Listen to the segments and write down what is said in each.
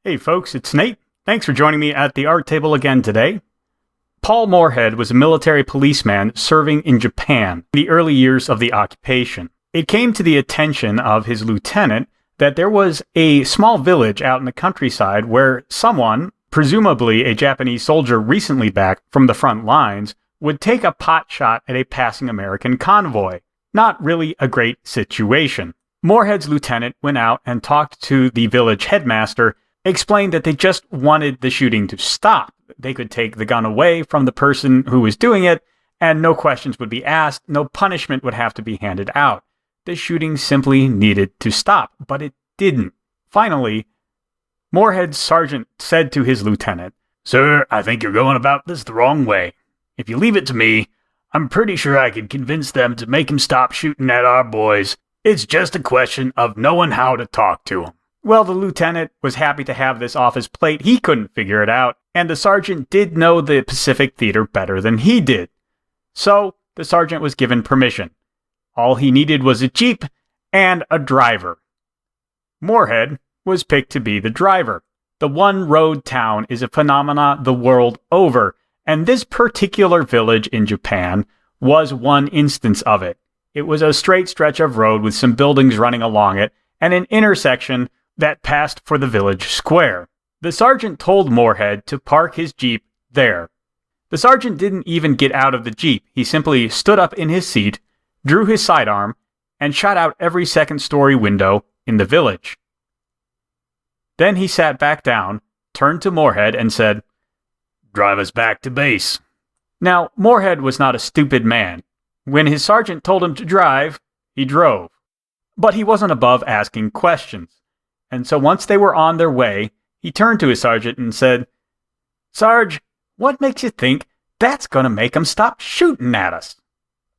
Hey folks, it's Nate. Thanks for joining me at the art table again today. Paul Moorhead was a military policeman serving in Japan in the early years of the occupation. It came to the attention of his lieutenant that there was a small village out in the countryside where someone, presumably a Japanese soldier recently back from the front lines, would take a pot shot at a passing American convoy. Not really a great situation. Moorhead's lieutenant went out and talked to the village headmaster, explained that they just wanted the shooting to stop. They could take the gun away from the person who was doing it, and no questions would be asked, no punishment would have to be handed out. The shooting simply needed to stop, but it didn't. Finally, Moorhead's sergeant said to his lieutenant, "Sir, I think you're going about this the wrong way. If you leave it to me, I'm pretty sure I could convince them to make him stop shooting at our boys. It's just a question of knowing how to talk to him." Well, the lieutenant was happy to have this off his plate. He couldn't figure it out, and the sergeant did know the Pacific Theater better than he did. So, the sergeant was given permission. All he needed was a jeep and a driver. Moorhead was picked to be the driver. The one-road town is a phenomena the world over, and this particular village in Japan was one instance of it. It was a straight stretch of road with some buildings running along it, and an intersection that passed for the village square. The sergeant told Moorhead to park his jeep there. The sergeant didn't even get out of the jeep. He simply stood up in his seat, drew his sidearm, and shot out every second-story window in the village. Then he sat back down, turned to Moorhead, and said, "Drive us back to base." Now, Moorhead was not a stupid man. When his sergeant told him to drive, he drove. But he wasn't above asking questions. And so once they were on their way, he turned to his sergeant and said, "Sarge, what makes you think that's going to make 'em stop shooting at us?"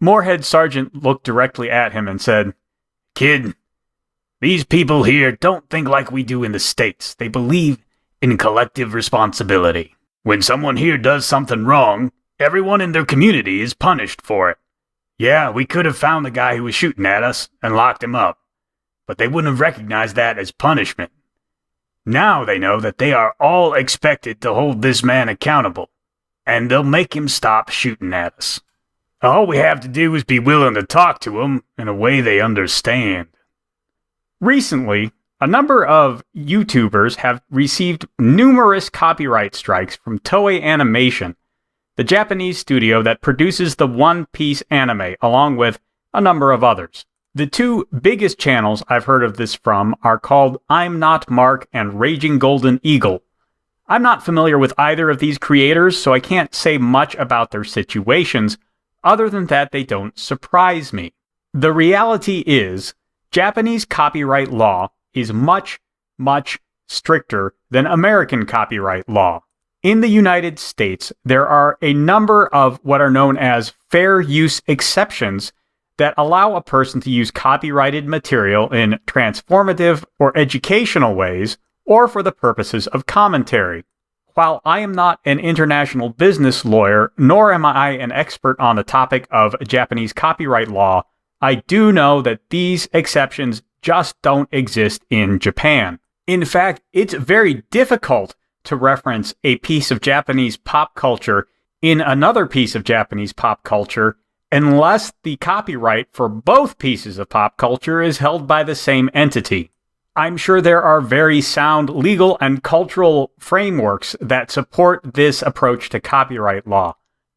Moorhead's sergeant looked directly at him and said, "Kid, these people here don't think like we do in the States. They believe in collective responsibility. When someone here does something wrong, everyone in their community is punished for it. Yeah, we could have found the guy who was shooting at us and locked him up, but they wouldn't have recognized that as punishment. Now they know that they are all expected to hold this man accountable, and they'll make him stop shooting at us. All we have to do is be willing to talk to him in a way they understand." Recently, a number of YouTubers have received numerous copyright strikes from Toei Animation, the Japanese studio that produces the One Piece anime, along with a number of others. The two biggest channels I've heard of this from are called I'm Not Mark and Raging Golden Eagle. I'm not familiar with either of these creators, so I can't say much about their situations, other than that they don't surprise me. The reality is, Japanese copyright law is much, much stricter than American copyright law. In the United States, there are a number of what are known as fair use exceptions that allow a person to use copyrighted material in transformative or educational ways, or for the purposes of commentary. While I am not an international business lawyer, nor am I an expert on the topic of Japanese copyright law, I do know that these exceptions just don't exist in Japan. In fact, it's very difficult to reference a piece of Japanese pop culture in another piece of Japanese pop culture unless the copyright for both pieces of pop culture is held by the same entity. I'm sure there are very sound legal and cultural frameworks that support this approach to copyright law.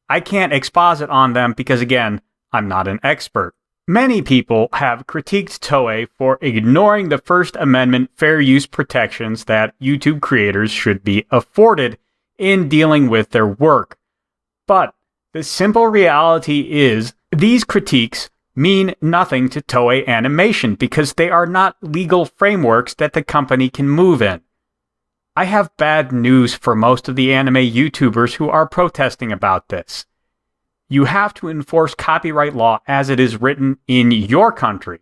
I can't exposit on them because, again, I'm not an expert. Many people have critiqued Toei for ignoring the First Amendment fair use protections that YouTube creators should be afforded in dealing with their work. But the simple reality is, these critiques mean nothing to Toei Animation because they are not legal frameworks that the company can move in. I have bad news for most of the anime YouTubers who are protesting about this. You have to enforce copyright law as it is written in your country.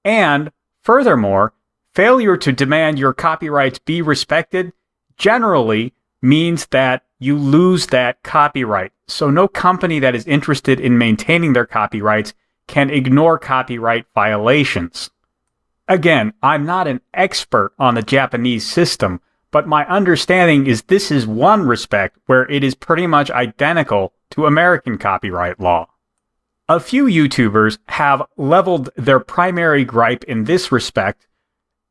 And, furthermore, failure to demand your copyrights be respected generally means that you lose that copyright. So no company that is interested in maintaining their copyrights can ignore copyright violations. Again, I'm not an expert on the Japanese system, but my understanding is this is one respect where it is pretty much identical to American copyright law. A few YouTubers have leveled their primary gripe in this respect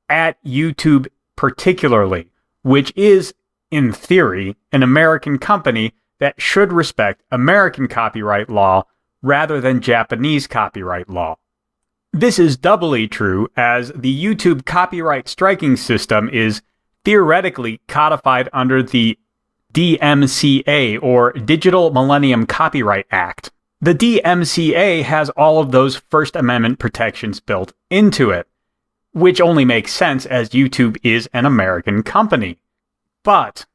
at YouTube particularly, which is, in theory, an American company that should respect American copyright law rather than Japanese copyright law. This is doubly true as the YouTube copyright striking system is theoretically codified under the DMCA, or Digital Millennium Copyright Act. The DMCA has all of those First Amendment protections built into it, which only makes sense as YouTube is an American company. But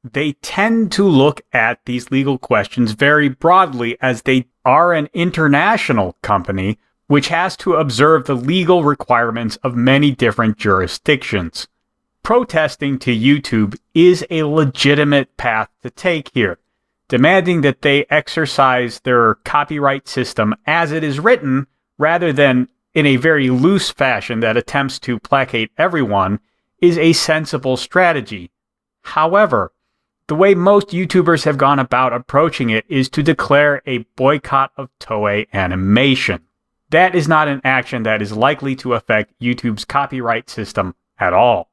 they tend to look at these legal questions very broadly as they are an international company which has to observe the legal requirements of many different jurisdictions. Protesting to YouTube is a legitimate path to take here, demanding that they exercise their copyright system as it is written rather than in a very loose fashion that attempts to placate everyone is a sensible strategy. However, the way most YouTubers have gone about approaching it is to declare a boycott of Toei animation. That is not an action that is likely to affect YouTube's copyright system at all.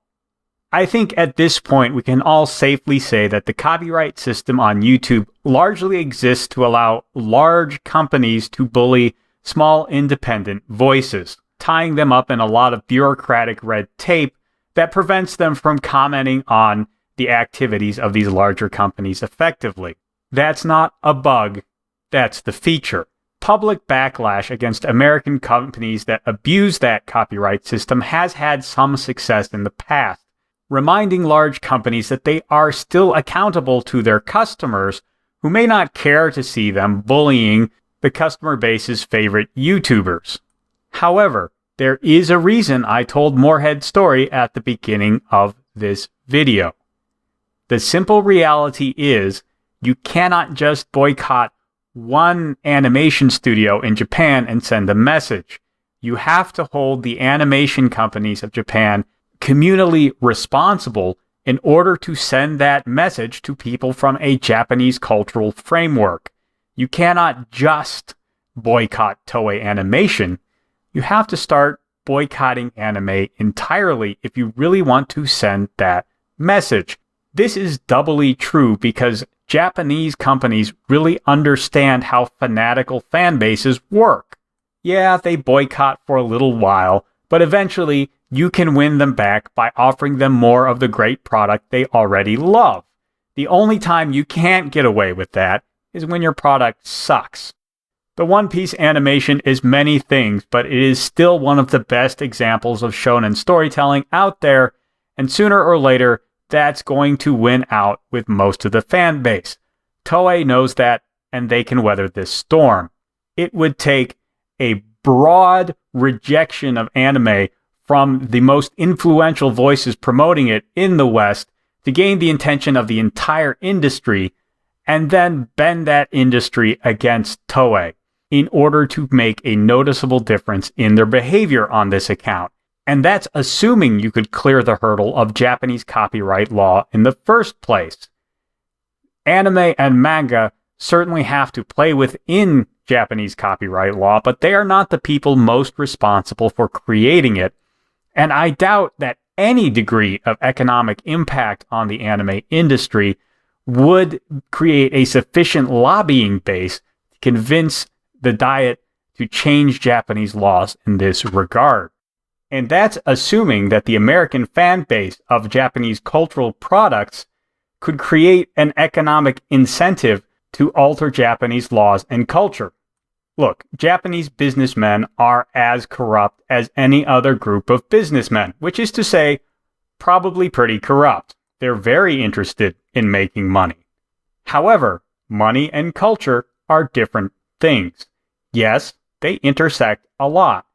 I think at this point we can all safely say that the copyright system on YouTube largely exists to allow large companies to bully small independent voices, tying them up in a lot of bureaucratic red tape that prevents them from commenting on the activities of these larger companies effectively. That's not a bug, that's the feature. Public backlash against American companies that abuse that copyright system has had some success in the past, reminding large companies that they are still accountable to their customers who may not care to see them bullying the customer base's favorite YouTubers. However, there is a reason I told Moorhead's story at the beginning of this video. The simple reality is you cannot just boycott one animation studio in Japan and send a message. You have to hold the animation companies of Japan communally responsible in order to send that message to people from a Japanese cultural framework. You cannot just boycott Toei Animation. You have to start boycotting anime entirely if you really want to send that message. This is doubly true because Japanese companies really understand how fanatical fan bases work. Yeah, they boycott for a little while, but eventually you can win them back by offering them more of the great product they already love. The only time you can't get away with that is when your product sucks. The One Piece animation is many things, but it is still one of the best examples of shonen storytelling out there, and sooner or later, that's going to win out with most of the fan base. Toei knows that, and they can weather this storm. It would take a broad rejection of anime from the most influential voices promoting it in the West to gain the attention of the entire industry, and then bend that industry against Toei in order to make a noticeable difference in their behavior on this account. And that's assuming you could clear the hurdle of Japanese copyright law in the first place. Anime and manga certainly have to play within Japanese copyright law, but they are not the people most responsible for creating it. And I doubt that any degree of economic impact on the anime industry would create a sufficient lobbying base to convince the Diet to change Japanese laws in this regard. And that's assuming that the American fan base of Japanese cultural products could create an economic incentive to alter Japanese laws and culture. Look, Japanese businessmen are as corrupt as any other group of businessmen, which is to say, probably pretty corrupt. They're very interested in making money. However, money and culture are different things. Yes, they intersect a lot.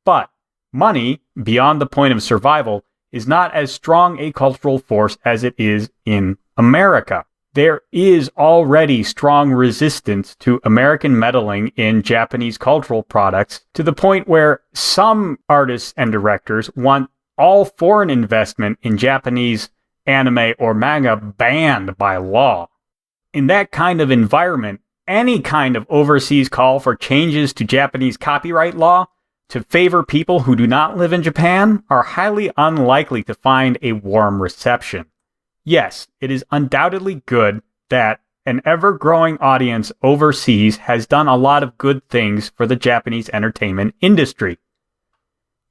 But money, beyond the point of survival, is not as strong a cultural force as it is in America. There is already strong resistance to American meddling in Japanese cultural products to the point where some artists and directors want all foreign investment in Japanese anime or manga banned by law. In that kind of environment, any kind of overseas call for changes to Japanese copyright law to favor people who do not live in Japan are highly unlikely to find a warm reception. Yes, it is undoubtedly good that an ever-growing audience overseas has done a lot of good things for the Japanese entertainment industry.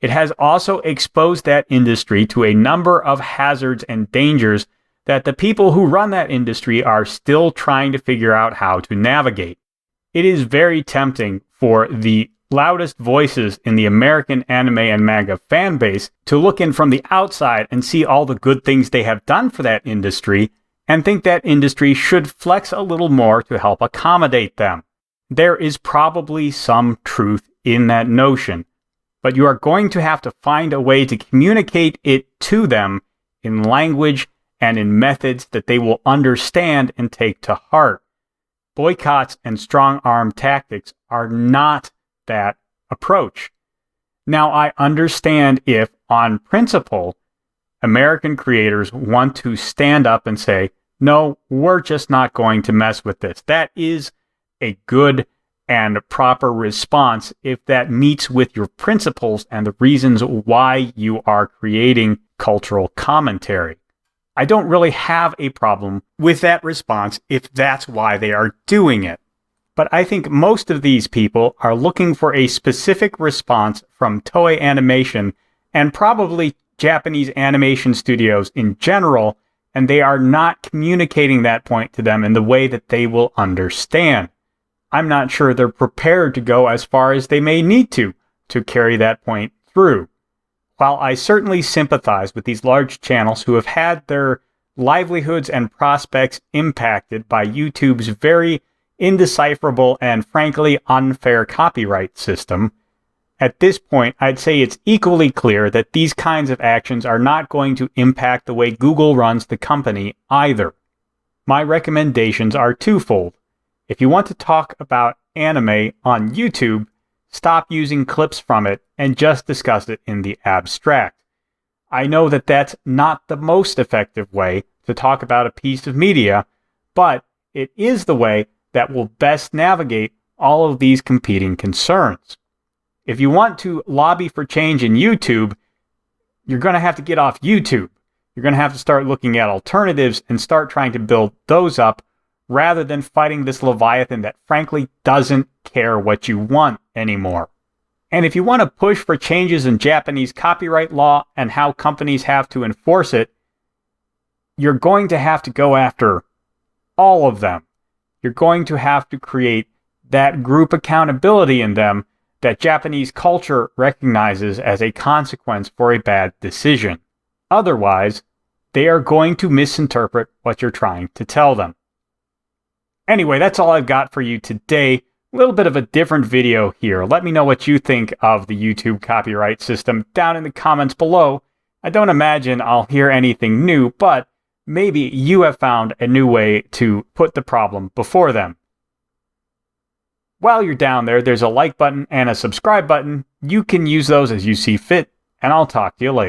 It has also exposed that industry to a number of hazards and dangers that the people who run that industry are still trying to figure out how to navigate. It is very tempting for the loudest voices in the American anime and manga fan base to look in from the outside and see all the good things they have done for that industry and think that industry should flex a little more to help accommodate them. There is probably some truth in that notion, but you are going to have to find a way to communicate it to them in language and in methods that they will understand and take to heart. Boycotts and strong-arm tactics are not that approach. Now, I understand if, on principle, American creators want to stand up and say, no, we're just not going to mess with this. That is a good and proper response if that meets with your principles and the reasons why you are creating cultural commentary. I don't really have a problem with that response if that's why they are doing it. But I think most of these people are looking for a specific response from Toei Animation and probably Japanese animation studios in general, and they are not communicating that point to them in the way that they will understand. I'm not sure they're prepared to go as far as they may need to carry that point through. While I certainly sympathize with these large channels who have had their livelihoods and prospects impacted by YouTube's very indecipherable and frankly unfair copyright system, at this point I'd say it's equally clear that these kinds of actions are not going to impact the way Google runs the company either. My recommendations are twofold. If you want to talk about anime on YouTube, stop using clips from it and just discuss it in the abstract. I know that that's not the most effective way to talk about a piece of media, but it is the way that will best navigate all of these competing concerns. If you want to lobby for change in YouTube, you're going to have to get off YouTube. You're going to have to start looking at alternatives and start trying to build those up rather than fighting this Leviathan that frankly doesn't care what you want anymore. And if you want to push for changes in Japanese copyright law and how companies have to enforce it, you're going to have to go after all of them. You're going to have to create that group accountability in them that Japanese culture recognizes as a consequence for a bad decision. Otherwise, they are going to misinterpret what you're trying to tell them. Anyway, that's all I've got for you today. A little bit of a different video here. Let me know what you think of the YouTube copyright system down in the comments below. I don't imagine I'll hear anything new, but maybe you have found a new way to put the problem before them. While you're down there, there's a like button and a subscribe button. You can use those as you see fit, and I'll talk to you later.